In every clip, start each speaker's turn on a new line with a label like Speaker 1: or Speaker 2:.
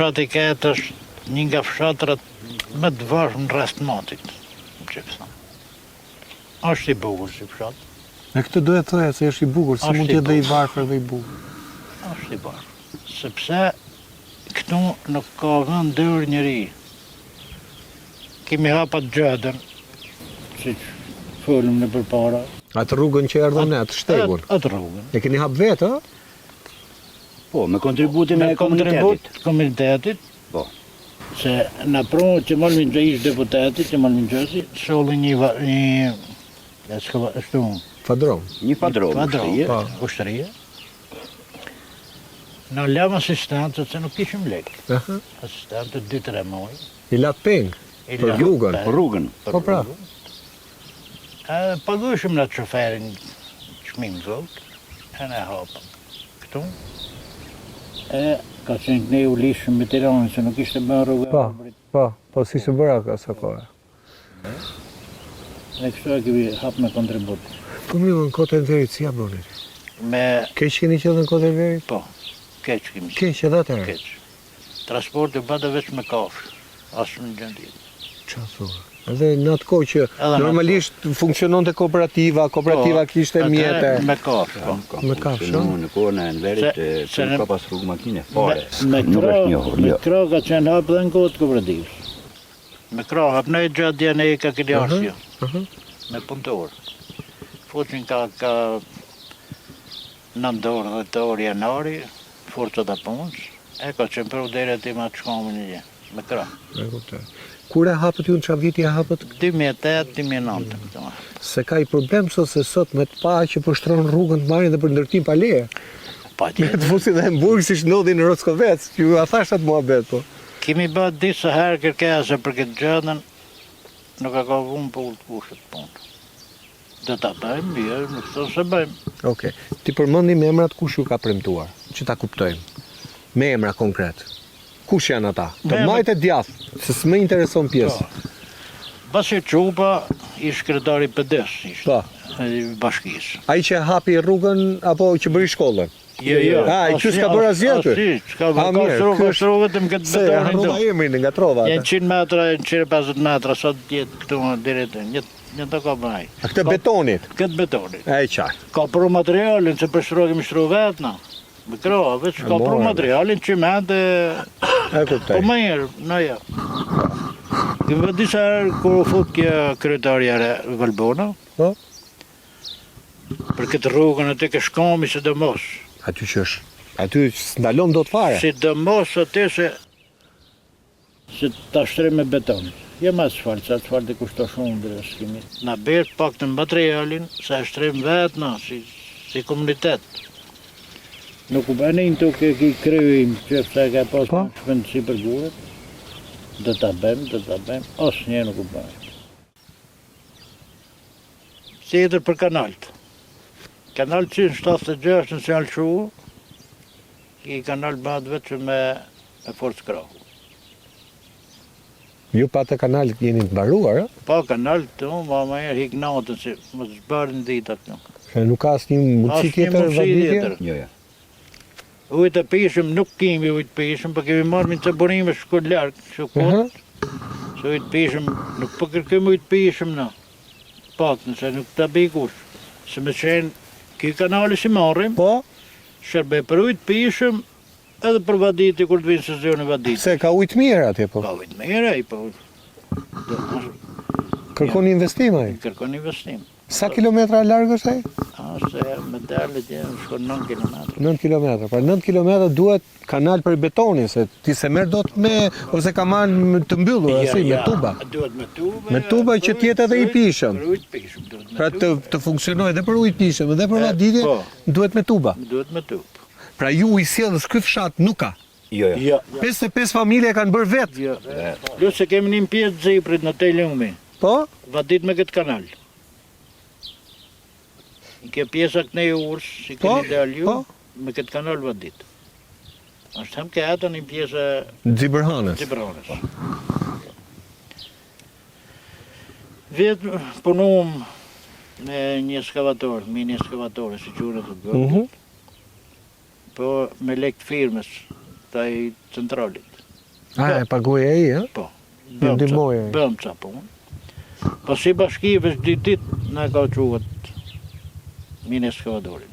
Speaker 1: fshati Ket është një nga fshatrat më të varfër në rreth motit. Është i bukur si fshat.
Speaker 2: E këtë do e thoja se është i bukur, si mund të jetë dhe i varfër dhe i bukur.
Speaker 1: Është i varfër. Sepse këtu nuk ka vend dër njëri. Kemi hapat gjëdën, si që folëm në përpara.
Speaker 2: Atë rrugën që erdhën atë shtegun.
Speaker 1: Atë rrugën.
Speaker 2: E keni hap vetë, a?
Speaker 3: Po, me kontributin e
Speaker 1: komunitetit.
Speaker 3: Po.
Speaker 1: Se në pronë që malë minë ish deputetit, që malë minë gjësi, sholli një
Speaker 2: Fadron.
Speaker 3: Një fadron,
Speaker 1: ushtërije. Në lam asistentët, se nuk kishim lek. Asistentët 2-3 muaj.
Speaker 2: I lat peng, për rrugën.
Speaker 3: Po
Speaker 2: pra.
Speaker 1: Pagueshim në të shoferin çmim vogël, e ne hapëm. Këtu. Ka qenë ne u lishëm me Tiranën, se nuk ishte bërë rrugë.
Speaker 2: Po, si se bëra asa kohë.
Speaker 1: Ne kështu e kemi hapë me kontribut.
Speaker 2: Po mi në Kotën e Verit, si ja bënit?
Speaker 1: Keq
Speaker 2: keni qenë në Kotën e Verit?
Speaker 1: Po, keq kemi qenë.
Speaker 2: Keq edhe atërë?
Speaker 1: Keq. Transporti bëda veç me kafshë, asë në gjendje.
Speaker 2: Qa thua? Edhe në atë kohë që normalisht funksionon të kooperativa kishte mjete.
Speaker 1: Me kafshë, po.
Speaker 2: Me kafshë?
Speaker 3: Në kohën e Enverit, që ka pas rrugë makine fare.
Speaker 1: Me kra ka qenë hapë dhe në kohë të kooperativës. Me kra hapë në gjatë djene e ka këllë arsio. Me punëtorë. Fuqin ka 9 orë dhe 10 orë janari, forcat e punës, e ka qenë për udere ti ma të shkomë një gjë. Me kra.
Speaker 2: Kur e hapët ju në qa viti e hapët?
Speaker 1: 2008-2009.
Speaker 2: Se ka i problem se sot me të pa që pështron rrugën të marrin dhe për ndërtim pa leje.
Speaker 1: Pa tjetë.
Speaker 2: Me të fusi dhe Hamburg si shnodhi në Roskovec, që ju a thashat mua betë po.
Speaker 1: Kemi bët disa herë kërkesa për këtë gjëdën, nuk ka vunë për të kushët punë. Dhe ta bëjmë, nuk të se bëjmë.
Speaker 2: Oke, ti përmëndi me emrat kush ju ka premtuar, që ta kuptojmë. Me emra konkret. Kush janë ata? Të majtë e djathë, se s'me intereson pjesë.
Speaker 1: Basi Qupa, ish kretari PD-s, ishte, bashkisë.
Speaker 2: Ai që hapi rrugën, apo që bëri shkollën?
Speaker 1: Jo.
Speaker 2: I që s'ka bërë asgjë aty?
Speaker 1: S'ka bërë, ka shru vetëm këtë betonin.
Speaker 2: Se harrova emrin nga trova ata.
Speaker 1: Janë 100 metra, 150 metra, sot jetë këtu në direte, një të ka bënaj.
Speaker 2: A këtë betonit?
Speaker 1: Këtë betonit.
Speaker 2: E qartë.
Speaker 1: Ka për materialin, se për shru kemi shru vetë, na. Me kra, veç ka për materialin, qimente, po më njërë, në ja. Këmë vë disa herë, kur u fut kja kretarja Valbona, për këtë rrugën aty ke shkomi se dhe mos.
Speaker 2: Aty që është, aty s'ndalon do të fare.
Speaker 1: Si dhe mos aty se ta shtrim me beton. Jem asfalt, se asfalt e kushto shumë dhe s'kemi. Na bërë pak të materialin, se shtrim vetë na, si komunitet. Nuk u bënin të ki kryim, që fse ka pas në shpëndësi për gurët, dhe ta bëjmë, asë një nuk u bëjmë. Si jetër për kanalt. Kanal 176 në Sjallë Shu, i kanal bëhat vetë me forcë krahu.
Speaker 2: Ju pa të kanalit jeni të baruar, e?
Speaker 1: Pa kanal të ma herë hik natën, se më të zbarën ditat të.
Speaker 2: Se nuk ka asë një mundësi tjetër vaditje?
Speaker 3: Jo.
Speaker 1: Ujtë të pishëm, nuk kemi ujtë pishëm, për kemi marrë minë të burime shku larkë, shukot. Se ujtë pishëm, nuk për kërkëm ujtë pishëm në. Pakën, se nuk të bikush. Se me qenë, këj kanali si marrim, shërbe për ujtë pishëm, edhe për vaditi, kur të vinë sezioni vaditi.
Speaker 2: Se ka ujtë mirë atje, po?
Speaker 1: Ka ujtë mirë, i po.
Speaker 2: Kërkon investim, ai?
Speaker 1: Kërkon investim.
Speaker 2: Sa kilometra largë është ai?
Speaker 1: Se me dalët jenë shkon 9 kilometra.
Speaker 2: 9 kilometra, pra 9 kilometra duhet kanal për betonin, se ti se merë do të me, ose ka manë të mbyllur, asi, me tuba.
Speaker 1: Duhet me tuba.
Speaker 2: Me tuba që tjetë edhe i pishëm.
Speaker 1: Për ujtë pishëm, duhet me tuba.
Speaker 2: Pra të funksionoj edhe për ujtë pishëm, edhe për vaditje, duhet me tuba.
Speaker 1: Duhet me tuba.
Speaker 2: Pra ju i sjellës ky fshat nuk ka?
Speaker 3: Jo.
Speaker 2: 55 familje kanë bërë vetë?
Speaker 1: Jo. Plus se kemi një pjesë Ziprit në Tejlumi.
Speaker 2: Po?
Speaker 1: Vadit me këtë kanal. Ke pjesa këne e urës, si këni dalju, me këtë kanal vadit. Ashtë hem ke ato një pjesë...
Speaker 2: Dzibërhanës.
Speaker 1: Vjetë punum me një eskavator, mini eskavator, si qurë të gëtë, po me lekt firmës, taj centralit.
Speaker 2: E pagoj ai, ë?
Speaker 1: Po.
Speaker 2: Ju ndihmoj ai.
Speaker 1: Bëm ca punë. Po si bashkive 2 ditë na ka quhet mine skavadorin.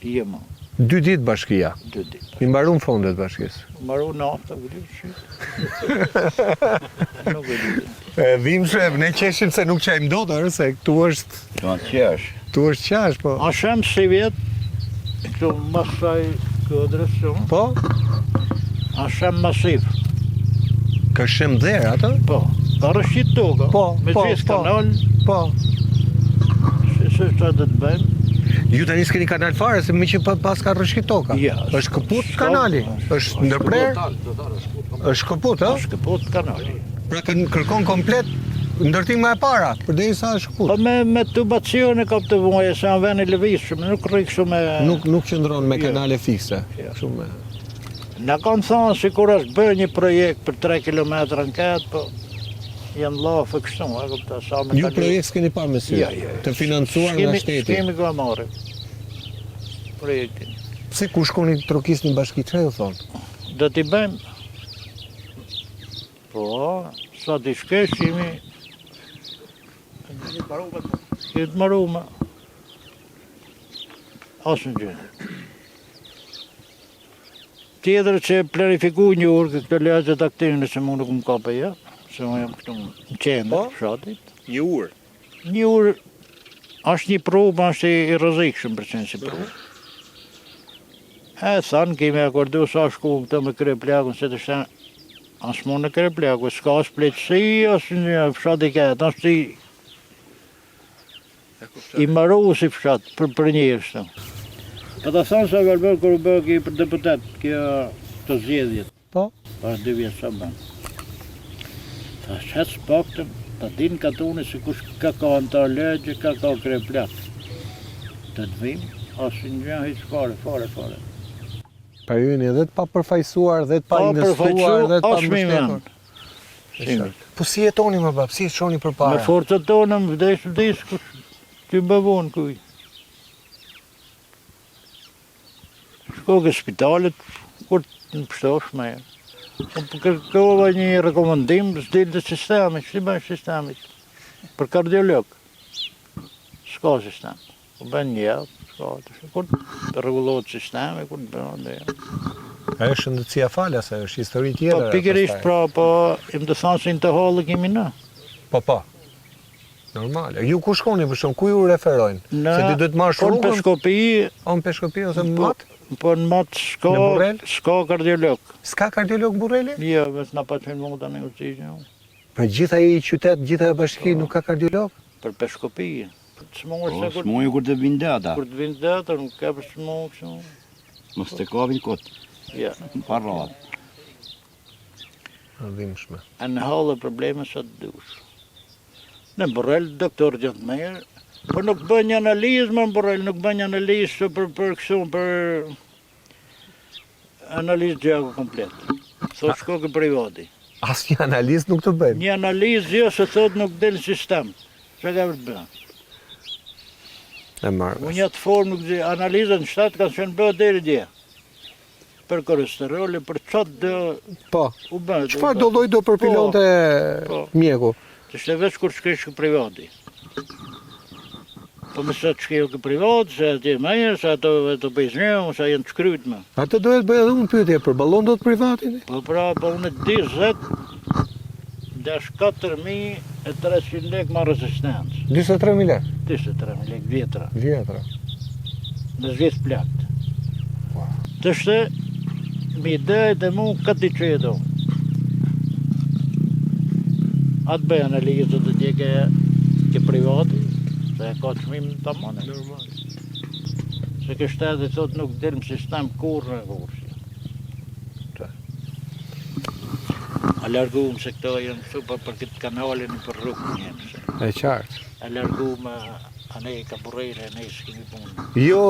Speaker 1: Jo më,
Speaker 2: 2 ditë bashkia.
Speaker 1: 2 ditë.
Speaker 2: I mbaron fondet bashkisë.
Speaker 1: Maru nafta, vëllai. Nuk e di.
Speaker 2: Vim shef, ne qeshim se nuk qajmë dot, se këtu është
Speaker 3: Do të qesh.
Speaker 2: qash, po.
Speaker 1: A shem si vjet, këtu masaj këdrës shumë,
Speaker 2: Po?
Speaker 1: a shem masiv,
Speaker 2: Ka shem dherë atë?
Speaker 1: po. Ka rëshqit toka,
Speaker 2: Po,
Speaker 1: me
Speaker 2: po,
Speaker 1: gjithë
Speaker 2: po.
Speaker 1: kanal,
Speaker 2: Po.
Speaker 1: se që të bëjmë.
Speaker 2: Ju tani s'keni kanal fare, se më që pas ka rrëshqit toka.
Speaker 1: Ja,
Speaker 2: Është kaput
Speaker 1: s'ka-
Speaker 2: kanali. Është ndërprer. Është kaput, ë?
Speaker 1: Është këpot kanali.
Speaker 2: Pra kërkon komplet ndërtim nga e para, përderisa është kaput.
Speaker 1: Po me tubacione ka të voje, se në vend e lëvishëm, nuk rrikë shumë e...
Speaker 2: Nuk qëndron me
Speaker 1: Jo.
Speaker 2: kanale fikse.
Speaker 1: Jo.
Speaker 2: Shumë.
Speaker 1: Në kanë thonë si kur është bërë një projekt për 3 kilometra në ketë, po janë lafë kështu, e kupta, sa me
Speaker 2: Ju projekt s'keni parë me sy.
Speaker 1: Ja.
Speaker 2: Të financuar nga shteti.
Speaker 1: S'kemi ka marrë projektin.
Speaker 2: Pse ku shkoni të trokisni bashki, çfarë ju thonë?
Speaker 1: Do t'i bëjmë. Po, sa t'i shkeshimi. Këtë marume. Asë në gjënë. Tjetër që planifiku një urë këtë lejët aktivnë se mu nuk më ka për ja, se mu jam këtu në qenë,
Speaker 2: Po?
Speaker 1: fshatit.
Speaker 2: Një urë.
Speaker 1: Një urë është një probë, është i rëzikshëm për qenë si probë. Thanë, kemi akordu sa shku këto me kërë plakun, se të shtë asë mund në kërë plakun, s'ka asë pleqësi, asë një fshat i ketë, asë i maru si fshat, për njërës të. Po të thanë sa ka bërë kërë bërë ki për deputet, kjo të zjedhjet,
Speaker 2: Po?
Speaker 1: pas 2 vjetë sa bënë. Tha shëtë paktën, ta din katuni se kush ka në ta legje, ka kërë plak. Të të vim, asë një gjë hiç fare.
Speaker 2: Pa ju jeni edhe të pa përfaqësuar, dhe të pa
Speaker 1: Pa
Speaker 2: investuar,
Speaker 1: përfaqësu,
Speaker 2: dhe të pa
Speaker 1: as mi
Speaker 2: mbështetur.
Speaker 1: men.
Speaker 2: Po si jetoni më bab, si shoni
Speaker 1: Me
Speaker 2: përpara?
Speaker 1: forcët tonë më vdes, kush që bëvon kuj. Shko ke spitalet, kur të në pështosh me. Po kërkova një rekomendim, s'dil të sistemi, që ti bëjnë sistemit? Për kardiolog. S'ka sistem. Po bën një javë, s'ka të kur të rregullohet sistemi, kur të bënë dhe.
Speaker 2: Ajo është shëndetësia falas, ajo është histori
Speaker 1: Po
Speaker 2: tjetër.
Speaker 1: pikërisht pra, po im të thonë se në të hallë kemi në.
Speaker 2: Po. Normale. Ju ku shkoni për shumë, ku ju referojnë? Se ti duhet marrësh
Speaker 1: Po në
Speaker 2: rrugën,
Speaker 1: Peshkopi,
Speaker 2: on Peshkopi ose në
Speaker 1: po,
Speaker 2: Mat?
Speaker 1: po në mat
Speaker 2: Në Burrel?
Speaker 1: s'ka kardiolog.
Speaker 2: S'ka kardiolog në Burreli?
Speaker 1: Jo, vetë na pa qenë mund të negociojë.
Speaker 2: Për gjitha i qytet, gjitha e bashki nuk ka kardiolog?
Speaker 1: Për Peshkopi. Çmoj
Speaker 3: Po,
Speaker 1: se kur
Speaker 3: s'muju kur të vinë data.
Speaker 1: kur të vinë data, nuk ka për çmoj kështu.
Speaker 3: Mos të kapin kot.
Speaker 1: Ja.
Speaker 3: Pa rradh.
Speaker 2: Dhimbshme.
Speaker 1: A në hallë probleme sa të dush. Në Burrel doktor gjithë mirë, por nuk bën një analizë më në Burrel, nuk bën një analizë për kështu për analizë gjaku komplet. Thot shko ke privati.
Speaker 2: Asnjë analizë nuk të bëjnë.
Speaker 1: Një analizë jo se thot nuk del sistem. Çka ka për të bën?
Speaker 2: E marrë.
Speaker 1: Unë një të formë nuk di, analizën në shtatë kanë qenë bërë deri dje. Për kolesteroli, për qatë dë
Speaker 2: Po.
Speaker 1: u bënë.
Speaker 2: Çfarë do lloj do përpilonte
Speaker 1: Po.
Speaker 2: mjeku?
Speaker 1: Të shte veç kur shkesh ke privati. Po me sa të shkeo ke privati, se ati e mejë, se ato pejzhëm, se jenë të shkryt me.
Speaker 2: Atë dohet bëj edhe unë pyetje, për ballon do të privatin?
Speaker 1: Po pra, po unë di zet, dash 4.300 lek ma rezistencë.
Speaker 2: 43.000 lekë.
Speaker 1: 23.000 lek vjetra,
Speaker 2: Vjetra.
Speaker 1: me zhjetë plakt. Të shte, mi idejt e mu këtë di që e do. Atë bëj analizët dhe tje ke privati, se e ka qmim të amone. Se ke shtetë dhe thot nuk del më sistem kurrë e kurrë. A largum se këto janë këtu për këtë kanalin i për rrugë njëmë.
Speaker 2: E qartë.
Speaker 1: A largum a ne ka burrejre, ne s'kemi punë.
Speaker 2: Jo,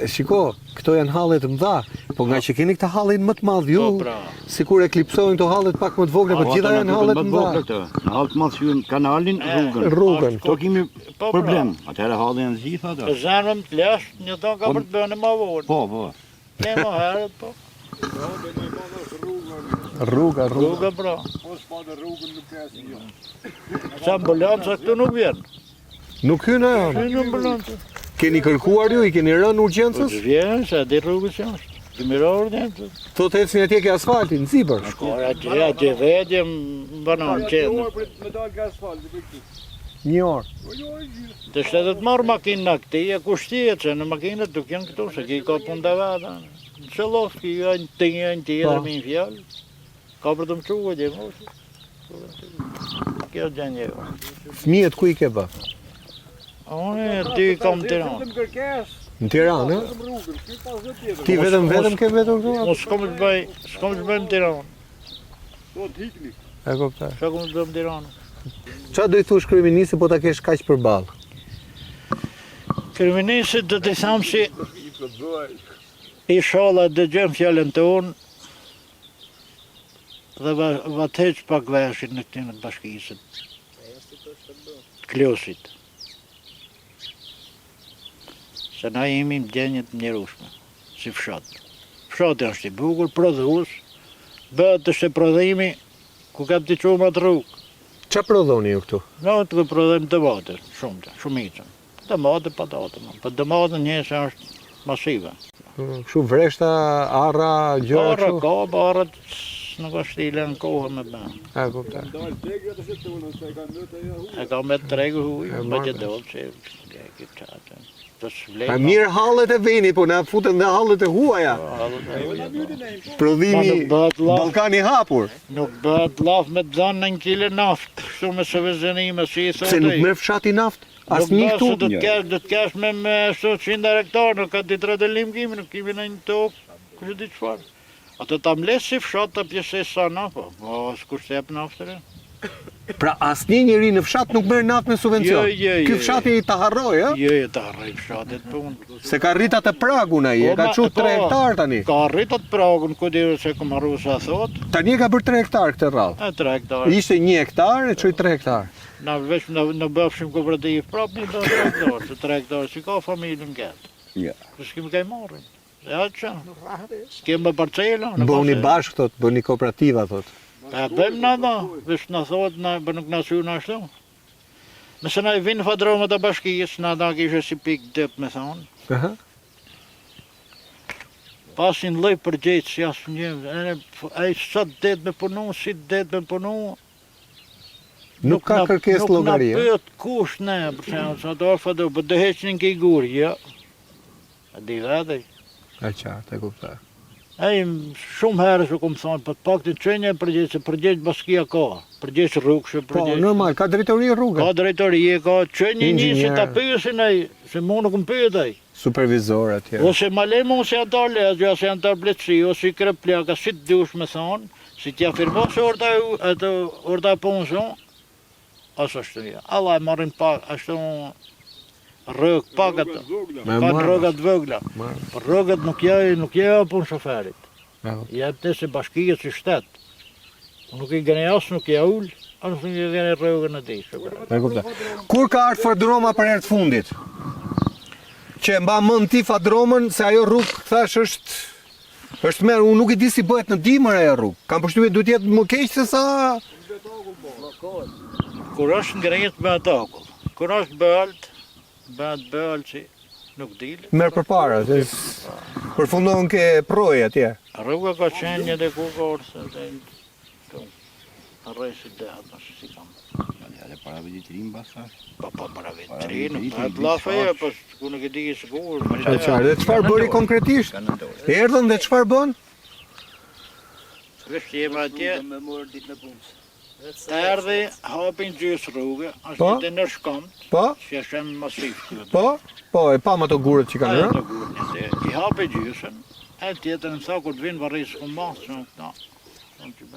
Speaker 2: shiko, këto janë hallet mëdha, po nga që keni këtë hallin më të madh ju,
Speaker 1: Po, pra.
Speaker 2: sikur e klipsojnë këto hallet pak më të vogla, po gjitha janë hallet mëdha.
Speaker 3: Në hall të madh syën kanalin, rrugën.
Speaker 2: Rrugën.
Speaker 3: Kto kemi
Speaker 1: Po,
Speaker 3: problem. Atëherë halli janë gjitha ato.
Speaker 1: Të zanëm të lash, një tonë ka për të bënë ma vonë.
Speaker 3: Po.
Speaker 1: Ne më herët, po.
Speaker 2: Rruga.
Speaker 1: Rruga pra.
Speaker 4: Po s'pa në rrugën nuk ka asnjë.
Speaker 1: Sa ambulanca këtu nuk vjen.
Speaker 2: Nuk hynë ajo.
Speaker 1: Hynë ambulanca.
Speaker 2: Keni kërkuar ju, i keni rënë
Speaker 1: Po
Speaker 2: urgjencës?
Speaker 1: të vjen, sa di rrugës është. Kemi rrë dhe.
Speaker 2: Thot ecni atje ke asfaltin, sipër.
Speaker 1: Shkora atje vedje më banon qendër.
Speaker 4: Me dal nga asfalti për këtu.
Speaker 2: 1 orë.
Speaker 1: Të shtetë të marrë makinë në këti, e kushtijet që në makinët duk janë këtu, se ki ka pun të vada. Në qëllof, ki janë të janë tjetër me një fjallë. Ka për të më quë, dhe mosë. Kjo gjenje jo.
Speaker 2: Fëmijët ku i ke bë?
Speaker 1: Unë ty kam të Tiranë.
Speaker 4: Vetëm kërkesë,
Speaker 2: Në Tiranë, ë?
Speaker 4: vetëm rrugën, ky pas zot tjetër.
Speaker 2: Ti vetëm ke vetur këtu?
Speaker 1: Unë s'kom të bëjmë në Tiranë.
Speaker 4: Do të hikni.
Speaker 2: E kuptoj.
Speaker 1: Shka kom të bëjmë në Tiranë.
Speaker 2: Çfarë do i thush kryeministit po ta kesh kaq përballë?
Speaker 1: Kriministit do të thamë si inshallah dëgjojmë fjallën të unë dhe va të heq pak veshin në këtinë të bashkisët. Klosit. Se na jemi në djenjët mjerushme, si fshatë. Fshatë është i bukur, prodhus, bëhet është e prodhimi, ku ka të qumë atë rrugë.
Speaker 2: Qa prodhoni ju këtu?
Speaker 1: Në të prodhojmë tomate, shumicën. Tomate, patate, po tomatën njëse është masive.
Speaker 2: Kështu vreshta, arra, gjëra
Speaker 1: Arra
Speaker 2: kështu?
Speaker 1: ka, po arrat nuk është i lënë kohë me bënë.
Speaker 2: E kuptoj.
Speaker 4: Dal tegë atë se tonë, se ka ndërtë ajo.
Speaker 1: E ka me tregu huj,
Speaker 2: E
Speaker 1: më
Speaker 2: marrë.
Speaker 1: që dollë që e këtë qatë. Të
Speaker 2: Pa
Speaker 1: shvlejnë.
Speaker 2: mirë hallet e veni, po na futen dhe hallet e huaja. Prodhimi Ballkani hapur.
Speaker 1: Nuk bëhet laf me të dhanë në 1 kile naftë, kështu me së vëzënime, si i thotë.
Speaker 2: Se nuk merr fshati naft? Asnjë
Speaker 1: Nuk
Speaker 2: këtu?
Speaker 1: do të kesh me 100 hektarë, nuk ka ditë rëdëllim kimi, nuk kemi në një tokë, kështë di qëfar. Atë ta mlesë si fshat të pjesë sa na, po s'kur se jep naftëre.
Speaker 2: Pra asnjë njeri në fshat nuk merr naft me subvencion. Ky fshati ta harroi, ë?
Speaker 1: Jo, të harroj fshatit punë.
Speaker 2: Se ka rrit atë pragun ai, e ka çut 3 hektar tani.
Speaker 1: Ka arritat pragun, ku di se ku marru sa thot,
Speaker 2: Tani e ka bër 3 hektar këtë rrallë.
Speaker 1: e 3 hektarë.
Speaker 2: Ishte 1 hektar e çoi 3 hektar.
Speaker 1: Na veç në bëfshim kooperativ prap një do 3 hektarë, se 3 hektarë, si ka familjen këtë.
Speaker 3: Ja.
Speaker 1: S'kem ka i marrin. Ja që, s'kem më parcela.
Speaker 2: Bëni bashkë thot, bëni kooperativa thot.
Speaker 1: E bëjmë na da, veç na thot, për nuk na synë ashtu. Nëse na i vinë fadromet e bashkijës, na da kishe si pikë dëp me thonë.
Speaker 2: Aha.
Speaker 1: Pasin lloj përgjegjës si asë një, ai sa det me punu, si det me punu.
Speaker 2: Nuk ka kërkesë llogari.
Speaker 1: Nuk na pyet kush ne, për shembull, sa do fado, po do heqnin ke gur, jo. A di vetë.
Speaker 2: E qartë, e kuptoj.
Speaker 1: Ai shumë herë që kom thonë, po të paktën çënje përgjegjës, se përgjegjës baskia ka, përgjegjës rrugshë,
Speaker 2: Po,
Speaker 1: përgjegjës.
Speaker 2: normal, ka drejtori rrugë.
Speaker 1: Ka drejtori, ka çënje një si ta
Speaker 2: Inxhinier.
Speaker 1: pyesin ai, se mu nuk më pyet ai.
Speaker 2: Supervizor atje.
Speaker 1: Ose ma le mu si antar legja, si antar bletësi, ose i krep plaka, si të dush me thonë, si t'ja firmosë orta punëson, asë është një. Allah e marrin pak, ashtu rrëg pak atë,
Speaker 2: Me
Speaker 1: ka
Speaker 2: marrë.
Speaker 1: rrëgat vëgla.
Speaker 2: Marrë.
Speaker 1: Por rrëgat nuk jajo punë shoferit.
Speaker 2: Aho.
Speaker 1: Jep të si bashkije si shtetë. Nuk i gëne asë, nuk ja ullë, asë nuk i gëne rrëgën e ti.
Speaker 2: E kuptoj. Kur ka ardhur Fadroma për herë të fundit? Që mba mend ti Fadromën se ajo rrugë thash është merr, unë nuk e di si bëhet në dimër ajo rrugë. Kam përshtypjen duhet jetë më keq se sa
Speaker 1: Kur është ngrejt bëhet akull. Kur është bëlt, bëhet bëlt që nuk dilë.
Speaker 2: merr përpara, se përfundon ke proj atje.
Speaker 1: Rruga ka qenë një dhe ku ka orëse dhe rrejsi dhe atë si kam.
Speaker 3: Edhe para vizitrim basa.
Speaker 1: Pa para vetrin, atë lafeja, pas ku nuk e di sigur.
Speaker 2: E qartë. Dhe çfarë bëri konkretisht?
Speaker 3: Kanë ndorë.
Speaker 2: Erdhën dhe çfarë bën?
Speaker 1: Vesh që jema atje,
Speaker 3: Me morë ditë në punës.
Speaker 1: erdhi hapin gjysë rrugë,
Speaker 2: Po?
Speaker 1: është të në shkamt,
Speaker 2: Po?
Speaker 1: që është shemë masiv.
Speaker 2: Po, e pam ato gurët që kanë rënë.
Speaker 1: I hapi gjysën, e tjetër në tha kur të vinë varrisë ku masë, që nuk ta.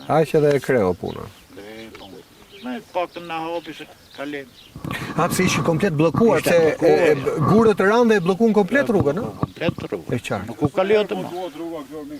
Speaker 2: Aq edhe e kreu punën.
Speaker 1: Me pak të në hapi se kalim.
Speaker 2: Atë si ishin komplet bllokuar
Speaker 1: Ishte
Speaker 2: se
Speaker 1: bllokuar.
Speaker 2: gurët e rënde e bllokuan komplet rrugën, ë?
Speaker 1: Komplet rrugë.
Speaker 2: E qartë.
Speaker 1: Nuk u kalio të ma.
Speaker 4: Rruga këtu.